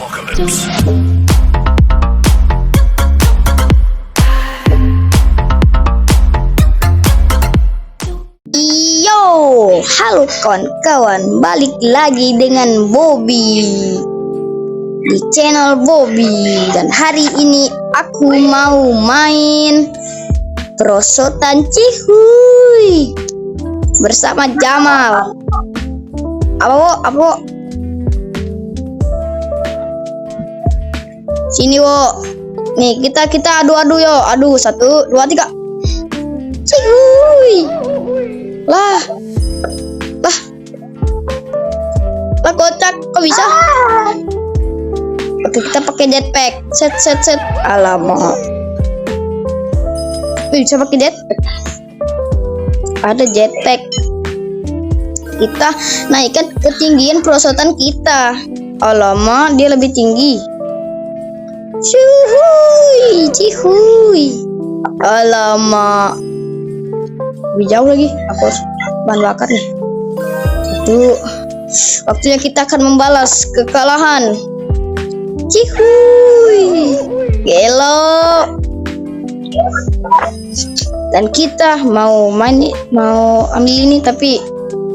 Apocalypse. Yo, halo kawan-kawan, balik lagi dengan Bobby di channel Bobby. Dan hari ini aku mau main perosotan Cihuy bersama Jamal. Apa? Sini wo. Nih kita adu yo. Adu 1, 2, 3. Cihuy. Lah kocak, kok bisa? Oke, kita pakai jetpack. Set. Alamak. Bisa pakai jetpack. Ada jetpack. Kita naikkan ketinggian perosotan kita. Alamak, dia lebih tinggi. Cihuy. Alamak. Lebih jauh lagi. Aku harus bahan bakar nih. Itu waktunya kita akan membalas kekalahan. Cihuy. Gelo. Dan kita mau ambil ini tapi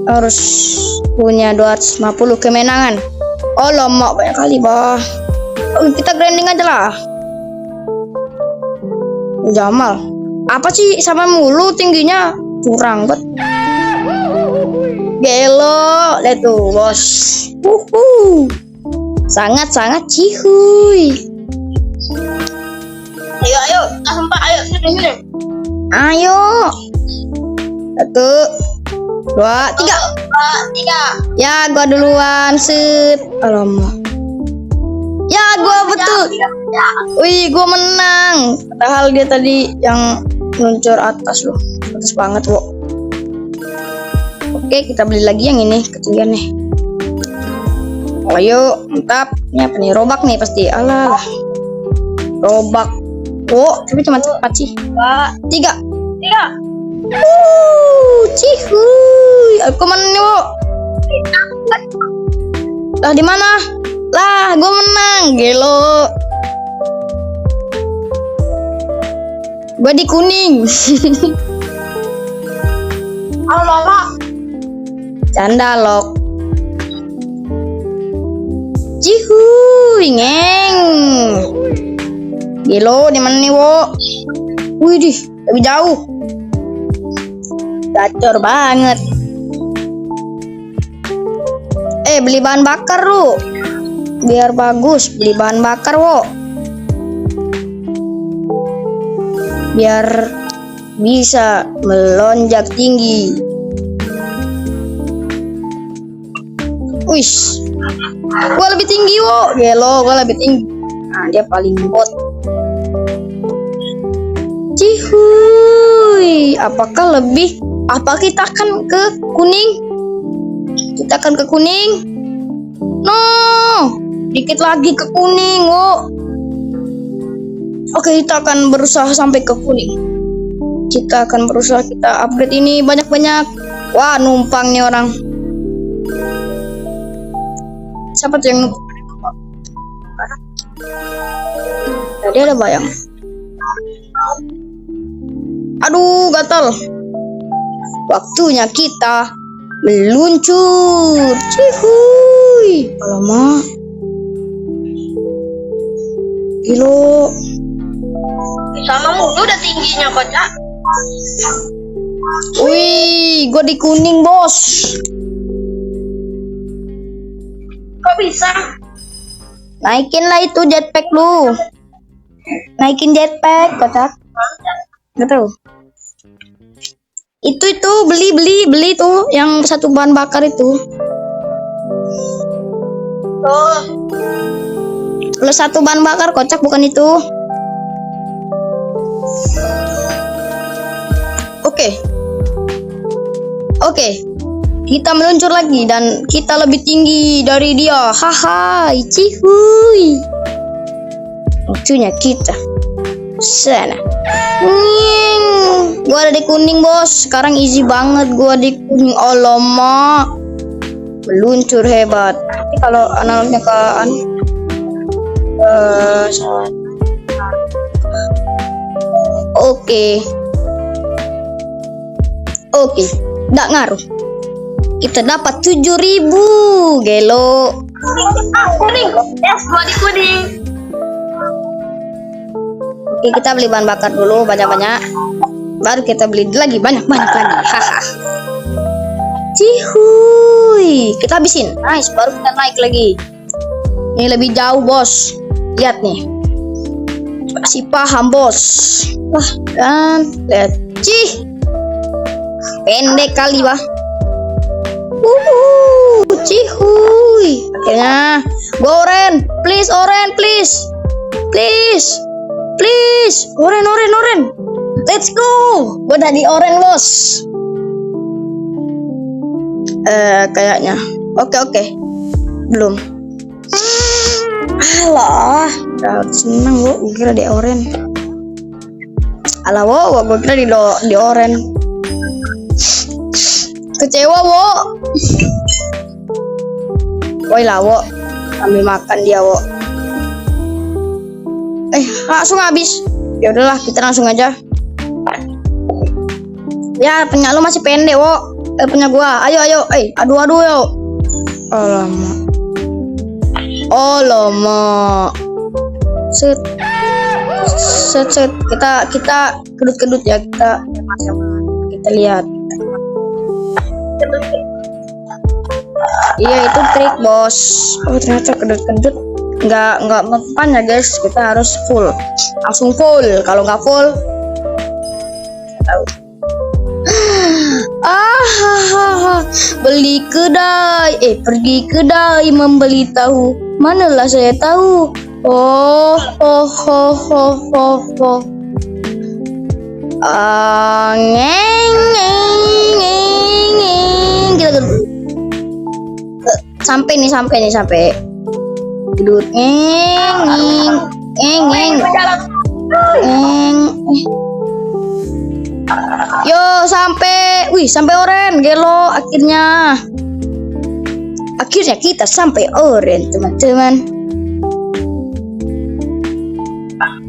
harus punya 250 kemenangan. Oh lama banyak kali bah. Kita grinding aja lah. Jamal, apa sih sama mulu tingginya? Curang banget. Gelo, lihat tuh bos. Sangat cihuy. Ayo, sampai ayo sini. Ayo. 1, 2, 3. Ya, gua duluan. Set. Alamak. Ya, gua betul. Wih, gua menang. Padahal dia tadi yang meluncur atas loh. Atas banget, wo. Oke, kita beli lagi yang ini ketinggian nih. Ayo, mantap. Ini apa nih? Robak nih pasti. Alah. Robak. Oh, tapi cuma 4 sih. 3. Cihuy. Aku menang, wo. Lah di mana? Lah, gue menang. Gelo. Gue di kuning. Halo. Canda lok. Cihuy, ngeng. Gelo, di mana nih, wo? Widih, lebih jauh. Gacor banget. Beli bahan bakar lu. Biar bagus, beli bahan bakar, wo. Biar bisa melonjak tinggi. Wish, gua lebih tinggi, wo. Gelo, gua lebih tinggi. Nah, dia paling bot. Cihuy, apa kita akan ke kuning? Kita akan ke kuning. No, dikit lagi ke kuning, wo. Oke, kita akan berusaha sampai ke kuning. Kita akan berusaha, kita upgrade ini banyak-banyak. Wah, numpang nih orang. Siapa tuh yang numpang? Tadi ada bayang. Aduh, gatal. Waktunya kita meluncur. Cihuy. Alamak. Gilo. Sama mulu udah tingginya kocak. Wih, gue di kuning, bos. Kok bisa? Naikin lah itu jetpack lu. Naikin jetpack, kocak. Betul. Itu beli tuh yang satu bahan bakar itu. Tuh. Lu satu bahan bakar, kocak, bukan itu. Oke. Kita meluncur lagi dan kita lebih tinggi dari dia. Haha, cihuy. Waktunya kita sana. Gua ada di kuning, bos. Sekarang easy banget gua di kuning. Alamak. Meluncur hebat. Tapi kalau analognya ke Oke. Oke, nggak ngaruh. Kita dapat 7.000, gelo. Kuning. Yes, gua di kuning. Oke, kita beli bahan bakar dulu banyak-banyak. Baru kita beli lagi banyak-banyak lagi. Haha. Cihuy, kita habisin. Nice, baru kita naik lagi. Ini lebih jauh, bos. Lihat nih. Kasih paham, bos. Wah, kan. Lihat. Cih. Pendek kali, bah. Cihuy. Akhirnya. Go, Oren. Please, Oren, please. Please. Please. Oren. Let's go. Gua udah di Oren, bos. Kayaknya. Oke. Belum. Alah, udah seneng gua kira di Oren. Alah, gua kira di Oren. Kecewa, wo. Woi lah, wo. Ambil makan dia, wo. Langsung habis. Ya udahlah, kita langsung aja. Ya, punya lu masih pendek, wo. Punya gua. Ayo. Adu, yo. Alamak. Set. Kita kedut-kedut ya, kita lihat. Iya, itu trik, bos. Oh, ternyata kedut-kedut nggak mempan ya, guys. Kita harus full. Langsung full. Kalau nggak full, tahu. Beli kedai, pergi kedai membeli tahu. Manalah saya tahu. Oh. Gila. Sampai. Gedut. Yo, sampai. Wih, sampai Oren, gelo. Akhirnya kita sampai Oren, teman-teman.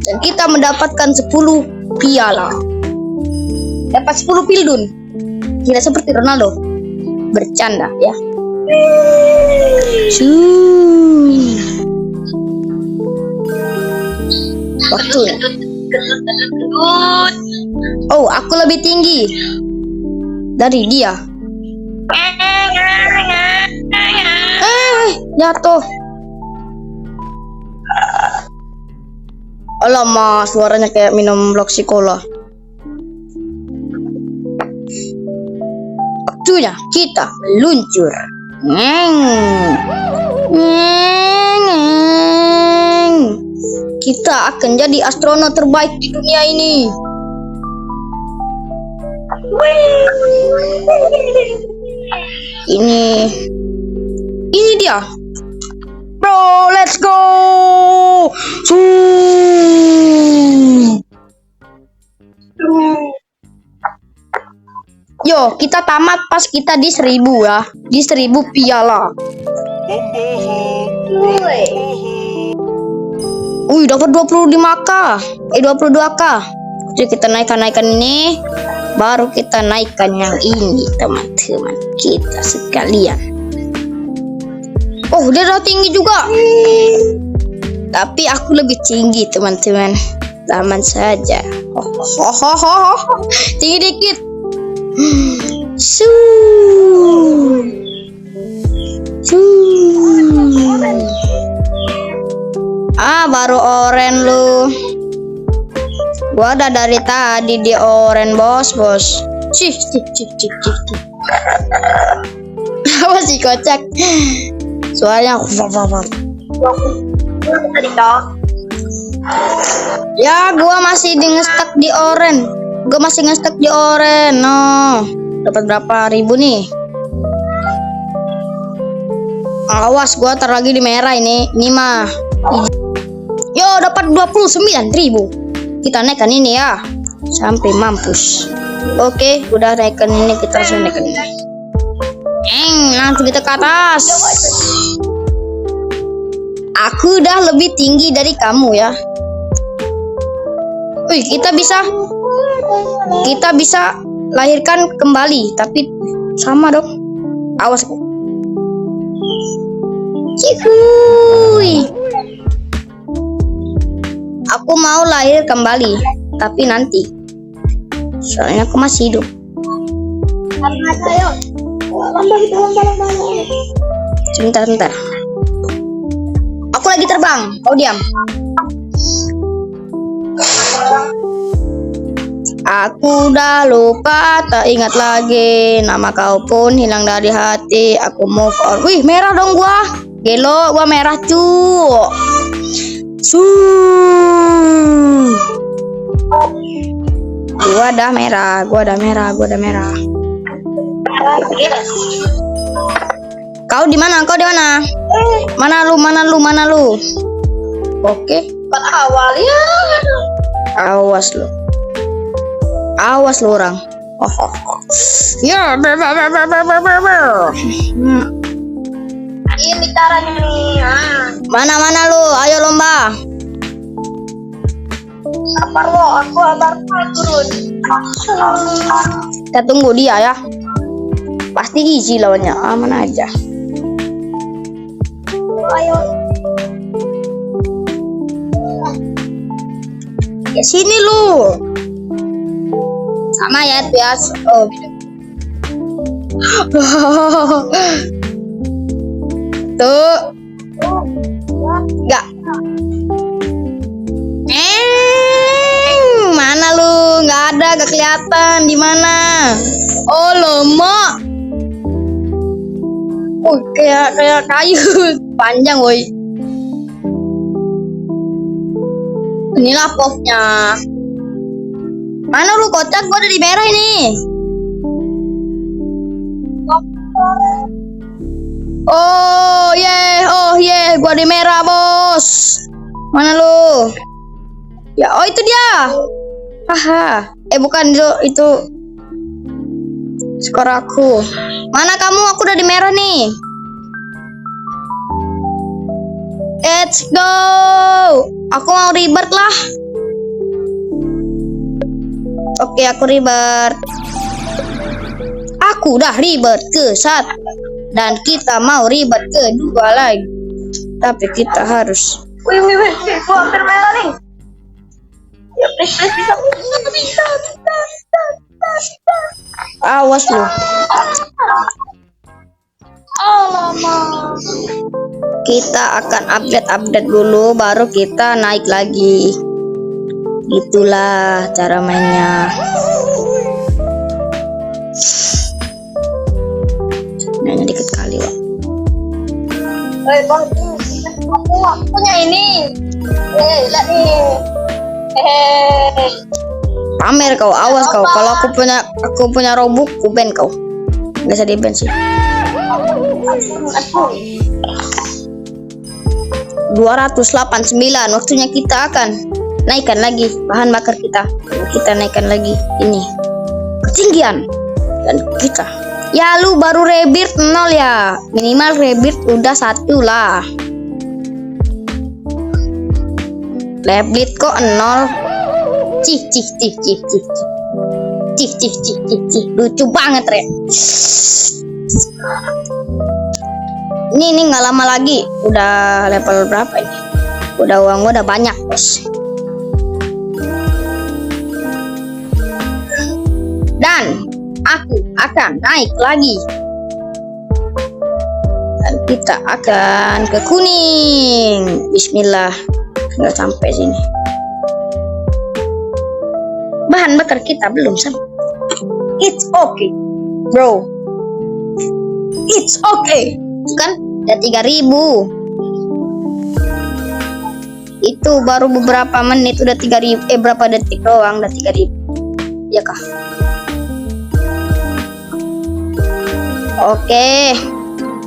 Dan kita mendapatkan 10 piala. Dapat 10 pildun. Kira seperti Ronaldo. Bercanda, ya. Waktunya. Oh, aku lebih tinggi dari dia. Jatuh. Alamak, suaranya kayak minum Bloxy Cola. Waktunya kita meluncur. Kita akan jadi astronot terbaik di dunia ini. Ini dia. Bro, let's go. Yo, kita tamat pas kita di 1000 ya. Di 1000 piala. Dapat 25k. 22k. Jadi kita naikkan ini. Baru kita naikkan yang ini, teman-teman kita sekalian. Oh, dia udah tinggi juga. Tapi aku lebih tinggi, teman-teman. Aman saja. Tinggi dikit. Baru Oren lu. Gua udah dari tadi di Oren, bos. Cih. Apa sih kocak? Soalnya ya, gua masih nge-stuck di Oren. No. Dapat berapa ribu nih? Awas, gua tar lagi di merah ini. Ini mah. Yo, dapat 29.000. Kita naikkan ini ya. Sampai mampus. Oke, udah naikkan ini, kita langsung naikkan ini. Langsung kita ke atas. Aku udah lebih tinggi dari kamu ya. Wih, kita bisa lahirkan kembali, tapi sama dong. Awas. Cihuy. Aku mau lahir kembali, tapi nanti. Soalnya aku masih hidup. Sebentar. Aku lagi terbang, kau diam. Aku udah lupa, tak ingat lagi. Nama kau pun hilang dari hati. Aku move on. Wih, merah dong gua. Gelo, gua merah cu. Gua udah merah. Kau di mana? Mana lu? Oke. Awal ya. Awas lu orang. Ya, Ini caranya nih. Mana lu? Ayo lomba. Sabar wo, aku turun. Kita tunggu dia ya. Pasti easy lawannya. Aman aja. Ayo. Ya sini lu. Sama ya itu ya. Oh. Tuh. Enggak. Mana lu? Enggak ada, enggak kelihatan. Di mana? Oh, lemok. Kayak kayu panjang, woi. Inilah popnya. Mana lu kocak? Gua udah di merah ini. Oh yeah, gua di merah bos. Mana lu? Ya, oh itu dia. Haha. Bukan itu. Skor aku. Mana kamu? Aku udah di merah nih. Let's go. Aku mau rebirth lah. Oke, aku rebirth. Aku udah rebirth ke 1. Dan kita mau rebirth ke 2 lagi. Tapi kita harus. Wih, gua hampir merah nih. Ya, please, bisa. Awas lu. Alamak. Kita akan update dulu, baru kita naik lagi. Itulah cara mainnya. Mainnya dikit kali, Wak. Bang, aku punya ini. Lihat nih. Pamer kau, awas kau. Kalau aku punya robuk, ku ban kau. Nggak usah di ban sih. 289. Waktunya kita akan naikkan lagi bahan bakar kita. Kita naikkan lagi ini ketinggian dan kita. Ya lu baru rebirth 0 ya. Minimal rebirth udah 1 lah. Rebirth kok 0. Cih. Lucu banget, Re. Ini nggak lama lagi. Udah level berapa ini? Uang udah banyak, bos. Dan aku akan naik lagi. Dan kita akan ke kuning. Bismillah. Nggak sampai sini. Bahan bakar kita belum sampai. It's okay, bro. It's okay. Kan udah 3000. Itu baru beberapa menit udah 3000. Berapa detik doang udah 3000. Ya kah? Oke.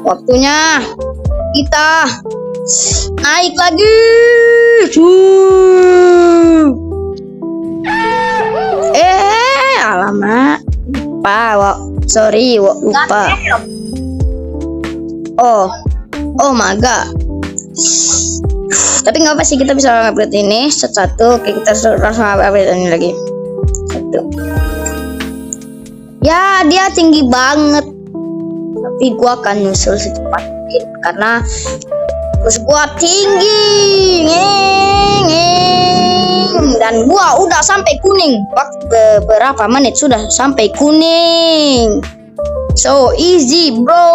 Waktunya kita naik lagi. Alamak. Lupa. Oh my god. Tapi nggak apa sih, kita bisa upgrade ini satu. Oke, kita langsung upgrade ini lagi. Satu. Ya, dia tinggi banget. Tapi gua akan nyusul secepat mungkin karena terus gua tinggi. Dan gua udah sampai kuning. Waktu beberapa menit sudah sampai kuning. So easy, bro.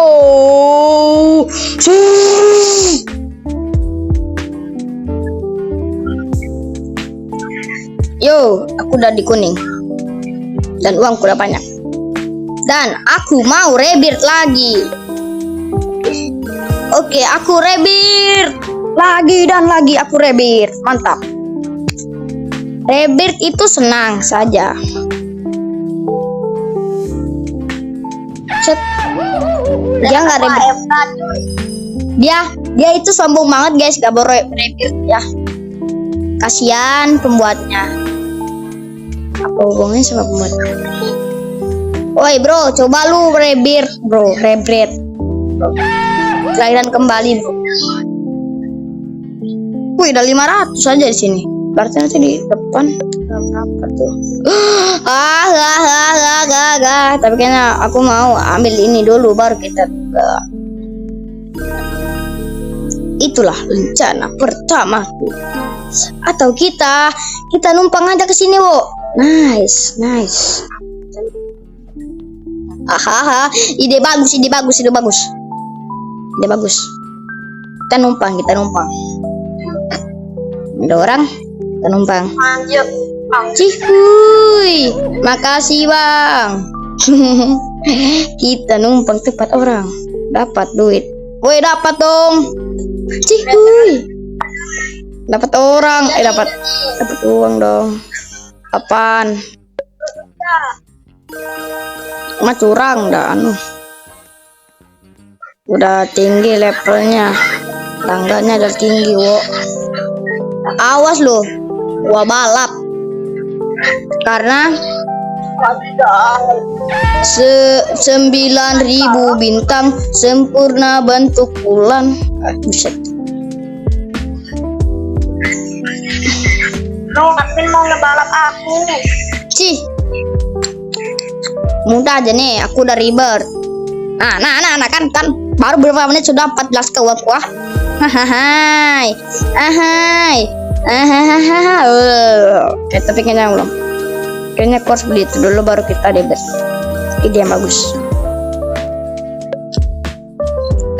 Yo, aku udah di kuning. Dan uangku udah banyak. Dan aku mau rebirth lagi. Oke, aku rebirth lagi dan lagi aku rebirth. Mantap. Rebirth itu senang saja. Set. Dia nggak rebirth. Dia itu sombong banget guys, gak boleh rebirth ya. Kasihan pembuatnya. Apa hubungannya sama pembuatnya? Woi bro, coba lu rebirth bro, rebirth. Kelahiran kembali bro. Wih, udah 500 aja di sini. Berarti nanti di depan berapa tuh? Tapi kayaknya aku mau ambil ini dulu baru kita buka. Itulah rencana pertamaku. Atau kita numpang aja ke sini, Wo. Nice. Hahaha, ide bagus. Kita numpang. Ada orang, kita numpang. Lanjut. Cihuy, makasih bang. Kita numpang tempat orang, dapat duit. Woi, dapat dong. Cihuy, dapat orang, dapat uang dong. Apaan? Mah curang dah anu. Udah tinggi levelnya. Tangganya udah tinggi, wo. Awas lo. Gua balap. Karena 9.000 bintang sempurna bentuk bulan. Buset. Admin mau ngebalap aku. Cih. Mudah aja nih, aku udah rebirth. Nah kan baru beberapa menit sudah 14 ke uang gua. Ahai. Oke, tapi kayaknya belum. Kayaknya aku harus beli itu dulu baru kita rebirth. Ide yang bagus.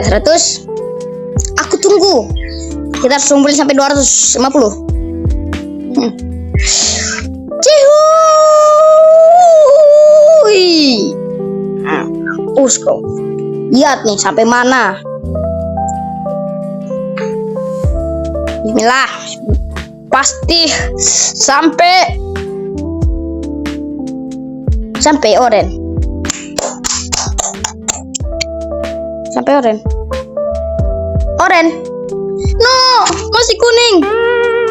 100. Aku tunggu. Kita harus kumpulin sampai 250. Cihuy. Mampus kau. Lihat nih sampai mana. Bismillah. Pasti sampai oren. Oren. No, masih kuning.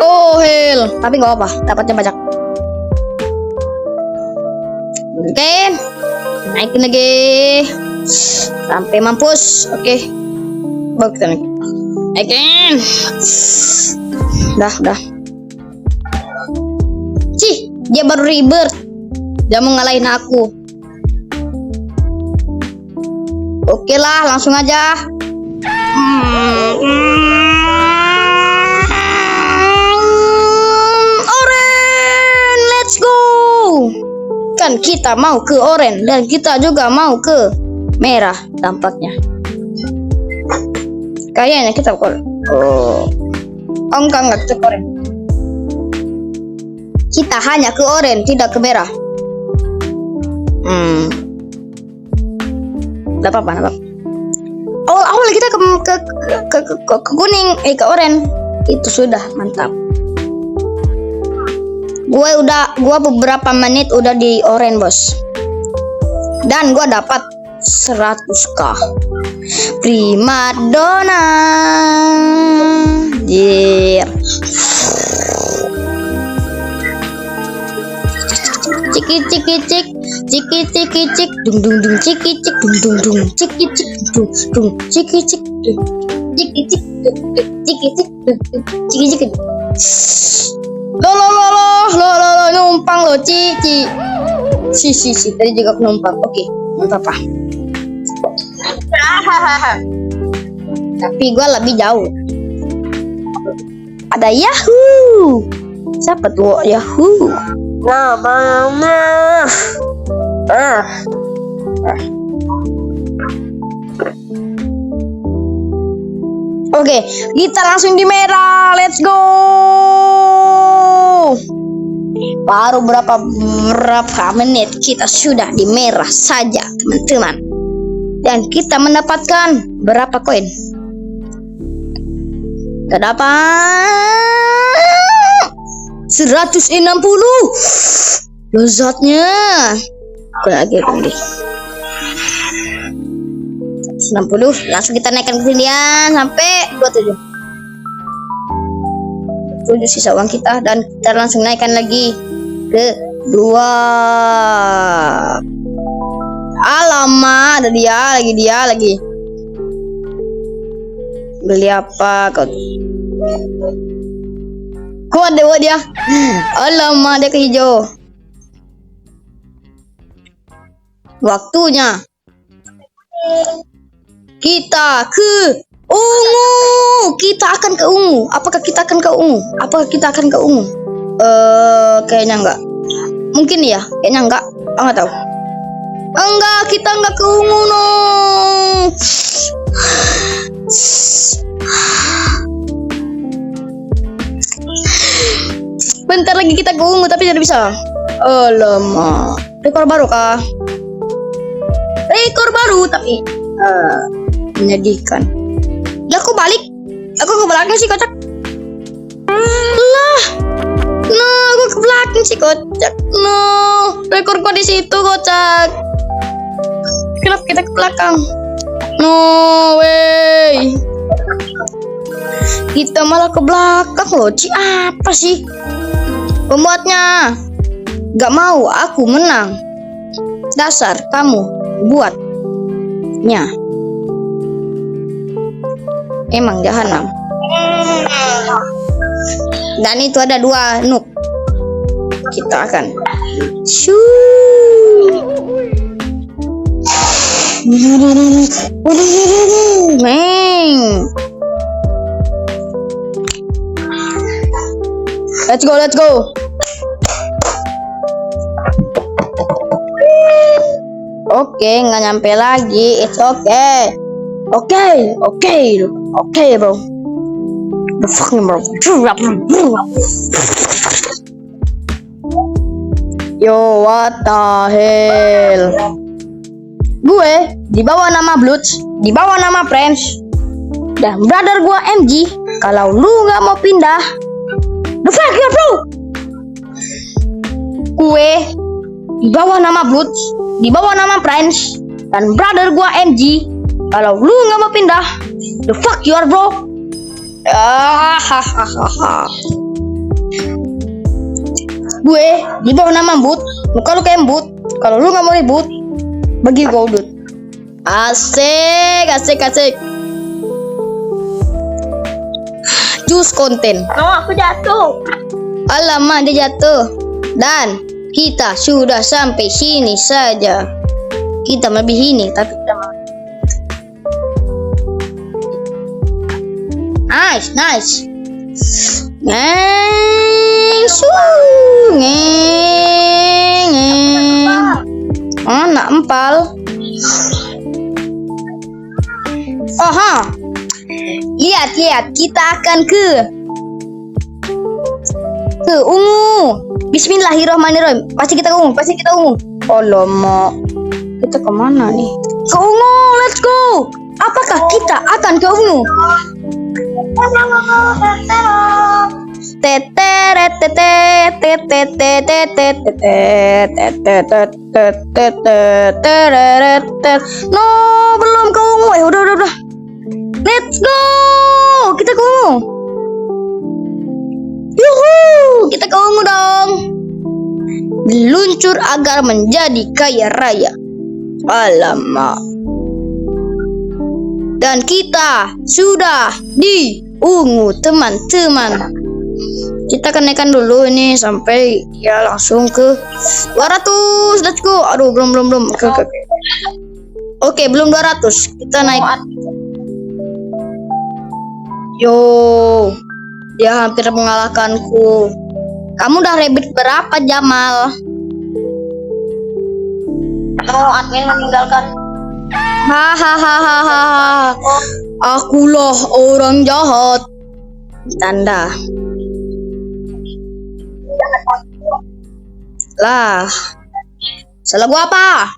Oh hell, tapi nggak apa, dapatnya banyak. Oke, naikin lagi sampai mampus. Oke, baru kita naikin. Dah. Cih, dia baru rebirth. Dia mau ngalahin aku. Oke lah, langsung aja. Oren, let's go. Kan kita mau ke oren dan kita juga mau ke merah tampaknya. Kayaknya kita ke enggak kita ke oren. Kita hanya ke oren, tidak ke merah. Enggak apa-apa. Oh, awal kita ke kuning, ke oren. Itu sudah mantap. Gua beberapa menit udah di oren, bos. Dan gua dapat 100k. Prima donna. Yeah. Cik dung cik dung cik dung ciki. Lo numpang lo cici. Si tadi juga aku numpang. Oke, nggak apa-apa. Tapi gue lebih jauh. Ada Yahoo. Siapa tuh Yahoo? Namanya. Oke, kita langsung di merah. Let's go. Baru berapa menit kita sudah di merah saja, teman-teman. Dan kita mendapatkan berapa koin? Kita dapat 160. Lezatnya. Aku lagi beli 160. Langsung kita naikkan kemudian sampai 27. 7 sisa uang kita, dan kita langsung naikkan lagi ke 2. Alamak, ada dia lagi. Beli apa kau? Kok ada dia? Alamak, dia ke hijau. Waktunya kita ke ungu. Kita akan ke ungu. Apakah kita akan ke ungu? Kayaknya enggak. Mungkin ya, kayaknya enggak. Enggak tahu. Enggak, kita enggak ke ungu no. Bentar lagi kita ke ungu tapi tidak bisa. Alamak. Rekor baru kah? Rekor baru tapi menyedihkan. Lah aku balik. Aku ke belakang sih kocak. Lah. No, aku ke belakang sih kocak. No, rekorku di situ kocak. Kenapa kita ke belakang? No way. Kita malah ke belakang loh. Apa sih? Pembuatnya gak mau aku menang. Dasar kamu buatnya. Emang jahanam. Dan itu ada 2 noob. Kita akan Let's go. Oke, nggak nyampe lagi. It's okay. Okay, bro. The fucking bro. Yo, what the hell? Gue di bawah nama Bloods, di bawah nama Friends, dan brother gue MG. Kalau lu nggak mau pindah, the fuck ya bro? Gue di bawah nama Bloods, di bawah nama Friends, dan brother gue MG. Kalau lu nggak mau pindah, the fuck you are bro? Gue di bawah nama Boot. Kalau kayak Boot, kalau lu nggak mau ribut, bagi gue udut. Asik. Jus konten. No, aku jatuh. Alamak, dia jatuh. Dan kita sudah sampai sini saja. Kita lebih ini, tapi kita mau. Nice. Nak empal. Aha. Lihat, kita akan ke ungu. Bismillahirrahmanirrahim. Pasti kita ungu. Alamak. Kita kemana nih? Ke ungu, let's go. Apakah kita akan ke ungu? No, belum ke ungu. Udah. Let's go. Kita ke ungu. Yuhu, kita ke ungu dong. Meluncur agar menjadi kaya raya. Alamak. Dan kita sudah di ungu teman-teman. Kita kenaikan dulu ini sampai ya langsung ke 200. Let's go. Aduh, belum. Oke, belum 200. Kita naik. Yo, dia hampir mengalahkanku. Kamu udah rebit berapa, Jamal? Admin meninggalkan. Hahaha. Akulah orang jahat. Tanda. Lah, salah gua apa?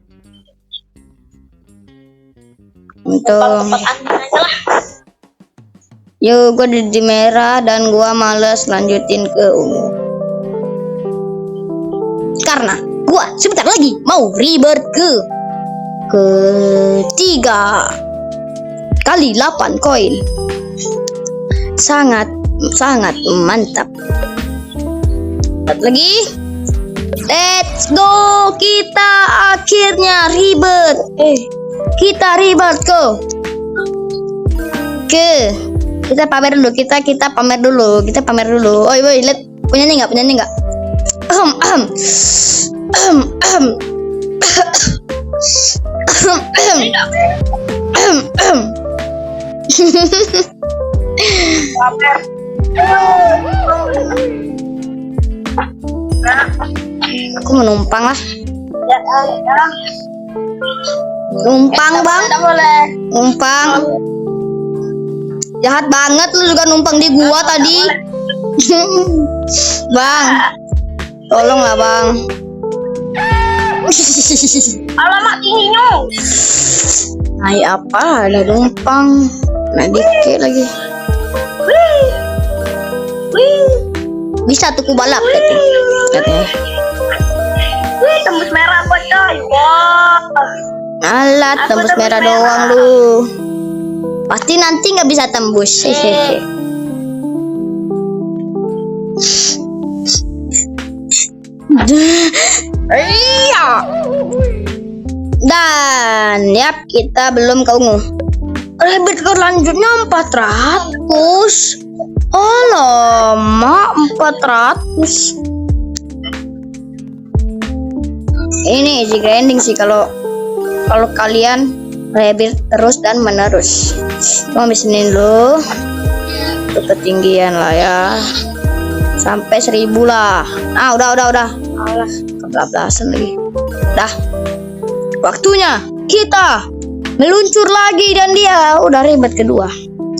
Untuk Tempat admin aja lah. yuk, gua di merah dan gua males lanjutin ke ungu. Karena gua sebentar lagi mau rebirth ke ketiga kali 8 koin. Sangat mantap. Lagi. Let's go. Kita akhirnya rebirth. Kita rebirth ke kita pamer dulu. Kita pamer dulu. Oi, lihat punya nih enggak? Aku menumpang lah. Numpang bang. Tidak boleh. Numpang. Jahat banget lu juga numpang di gua tadi. Bang, tolonglah bang. Alamak tingginya. Naik apa? Ada numpang. Naik dikit lagi. Bisa tuh ku balap katanya. Tembus merah apa coy? Wah. Alat tembus merah doang lu. Pasti nanti nggak bisa tembus. Hehehe. Iya. Dan yap, kita belum ke ungu. Rebirth selanjutnya 400. Alamak, 400. Ini easy grinding sih kalau kalian rebirth terus dan menerus. Cuma disini dulu untuk ketinggian lah ya, sampai 1000 lah. Udah. Alah, kebablasan lagi. Dah, waktunya kita meluncur lagi dan dia udah rebirth kedua.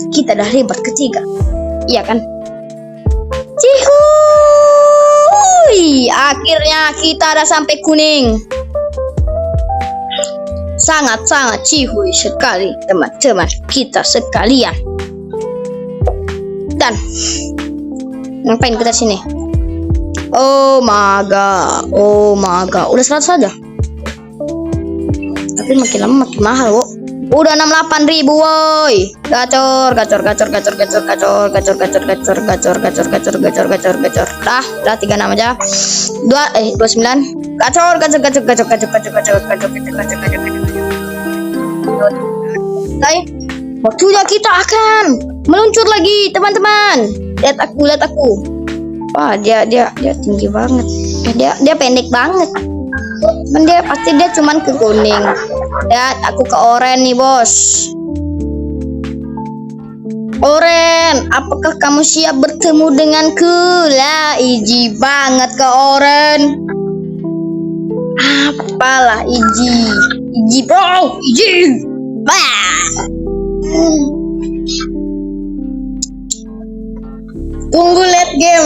Kita udah rebirth ketiga. Iya kan? Cihuy, akhirnya kita udah sampai kuning. Sangat cihuy sekali teman-teman kita sekalian. Dan ngapain kita sini? Oh my god, udah 100 saja. Tapi makin lama makin mahal, wo. Udah 68.000 woi. Gacor. Dah 36 aja. 29. Gacor. Waktunya kita akan meluncur lagi, teman-teman. Lihat aku. Wah, dia tinggi banget. Dia pendek banget. Cuman dia cuman ke kuning. Lihat, aku ke oranye nih, bos. Oren, apakah kamu siap bertemu denganku? Lah, iji banget ke Oren. Apalah iji bro, iji. Tunggu late game.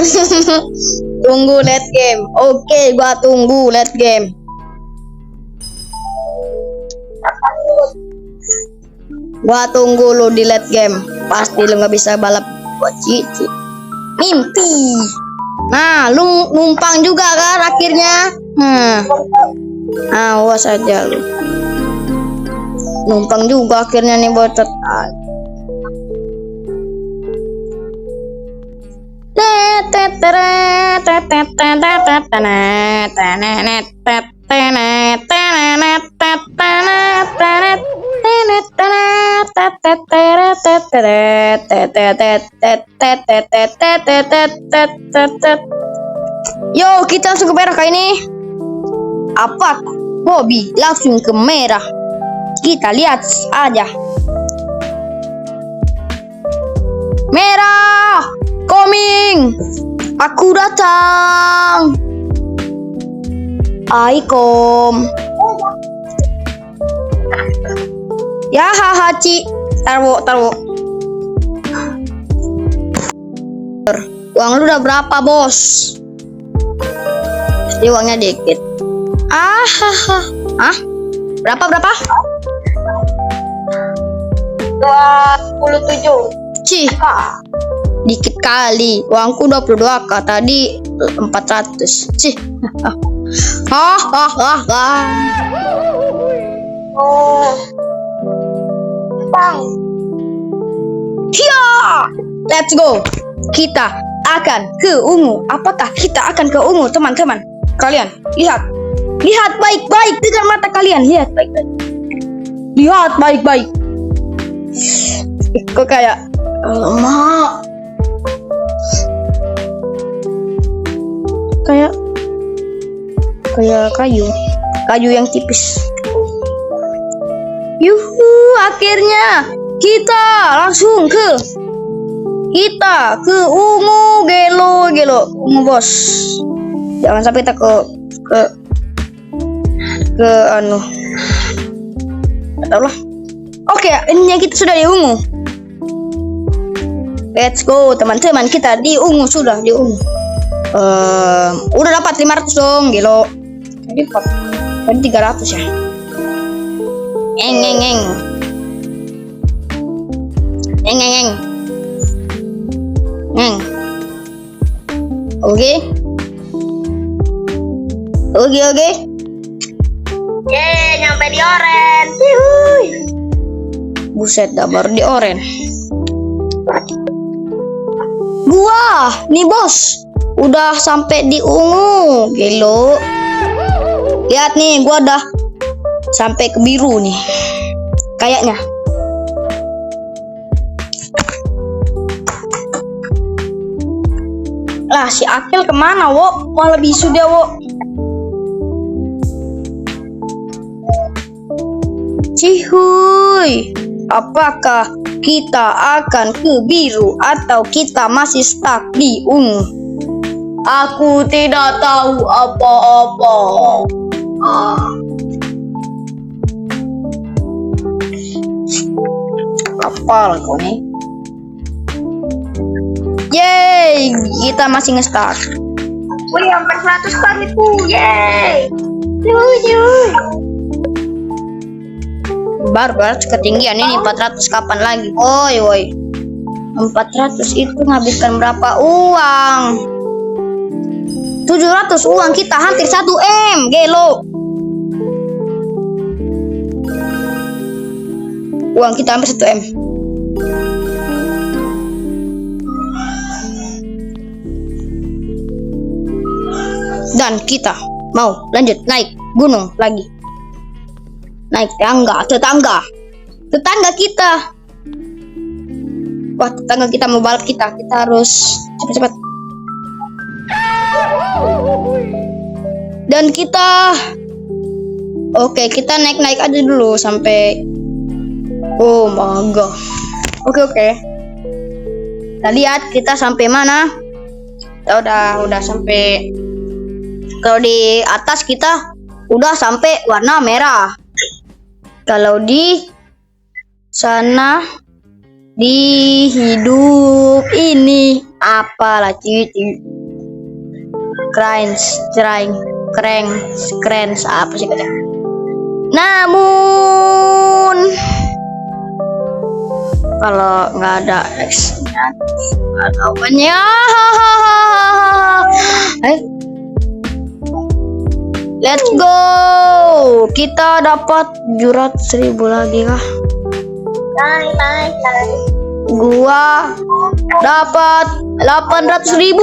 Tunggu late game. Oke, gua tunggu late game. Gua tunggu lu di late game. Pasti lu nggak bisa balap buat cici. Mimpi. Nah, lu numpang juga kan akhirnya. Awas aja lu. Numpang juga akhirnya nih bocot. Yo, kita langsung ke merah kali ini. Apa? Bobby langsung ke merah. Kita lihat aja. Merah, coming. Aku datang. Aikom. Ya haha Ci. Taruh. Uang lu udah berapa, Bos? Pasti uangnya dikit. Hah? Berapa? 27. Cih, dikit kali. Uangku 22k, tadi 400. Cih. Hahaha. Oh. Bang. Hiya! Let's go. Kita akan ke ungu. Apakah kita akan ke ungu, teman-teman? Kalian lihat baik-baik dengan mata kalian. Lihat baik-baik. Kok kayak lemah? Kayak kayu yang tipis. Yuhu, akhirnya kita langsung ke ungu. Gelo ungu, Bos. Jangan sampai kita ke anu. Enggak tahu lah. Oke, ini kita sudah di ungu. Let's go, teman-teman. Kita di ungu, sudah di ungu. Udah dapat 500 dong, gelo. Tadi 300 ya. Eng. Oke. Yeay, nyampe di oren. Yuhuy. Buset, dah baru di oren. Gua nih, Bos. Udah sampai di ungu, gelo. Lihat nih, gua udah sampai ke biru nih. Kayaknya. Lah, si Akil kemana, wo? Malah bisu dia, wo. Cihuy, apakah kita akan ke biru atau kita masih stuck di ungu? Aku tidak tahu apa-apa. Apal kau nih? Yeay, kita masih nge-stuck. Wih, hampir 100 kali tuh. Yeay. Yuhuy. Baru ketinggian ini 400 kapan lagi? Woi. 400 itu menghabiskan berapa uang? 700 uang kita hampir 1 M, gelo. Uang kita hampir 1 M. Dan kita mau lanjut naik gunung lagi. Naik tetangga kita. Wah, tetangga kita mau balap kita. Kita harus cepat. Dan kita kita naik aja dulu sampai oh my god. Oke. Kita lihat kita sampai mana. Kita udah sampai. Kalau di atas kita udah sampai warna merah. Kalau di sana di hidup ini apalah ciwi keren apa sih katanya. Namun kalau nggak ada X-nya ada apanya. Let's go. Kita dapat 700.000 lagi kah? Nice. Gua dapat 800.000.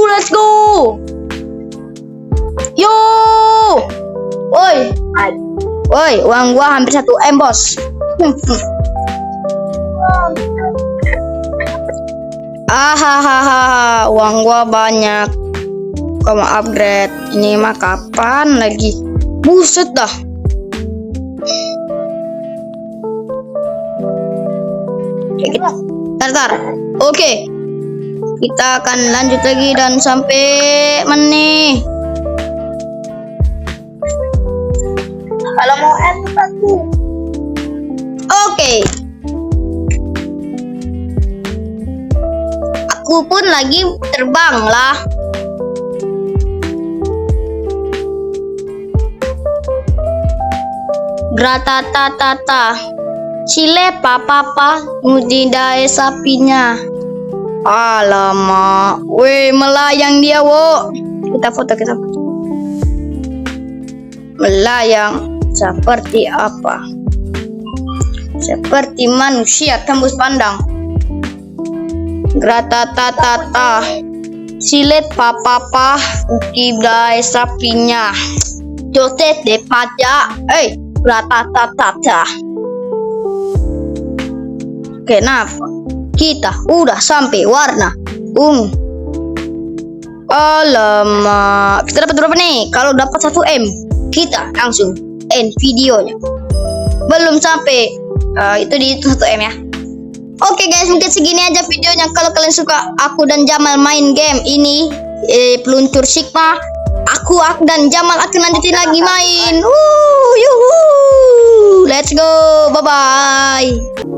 Let's go. Yo. Woi, uang gua hampir 1 M, Bos. Ahahaha, uang gua banyak. Gua mau upgrade. Ini mah kapan lagi? Buset dah. Oke, kita tar. Oke. Kita akan lanjut lagi dan sampai mana nih? Kalau mau end aku. Oke. Aku pun lagi terbang lah. Gratatatata. Sile papa mudidae sapinya. Alamak, weh melayang dia wo. Kita foto. Melayang seperti apa? Seperti manusia tembus pandang. Gratatatata. Silet papa ukidai sapinya. Jotet de pajak. Gratatatata. Kenapa? Kita udah sampai warna ungu. Alamak, kita dapat berapa nih? Kalau dapat 1M, kita langsung end videonya. Belum sampai itu di 1M ya. Oke guys, mungkin segini aja videonya. Kalau kalian suka aku dan Jamal main game ini peluncur Sigma, aku dan Jamal akan lanjutin lagi main. Yuhu, let's go, bye bye.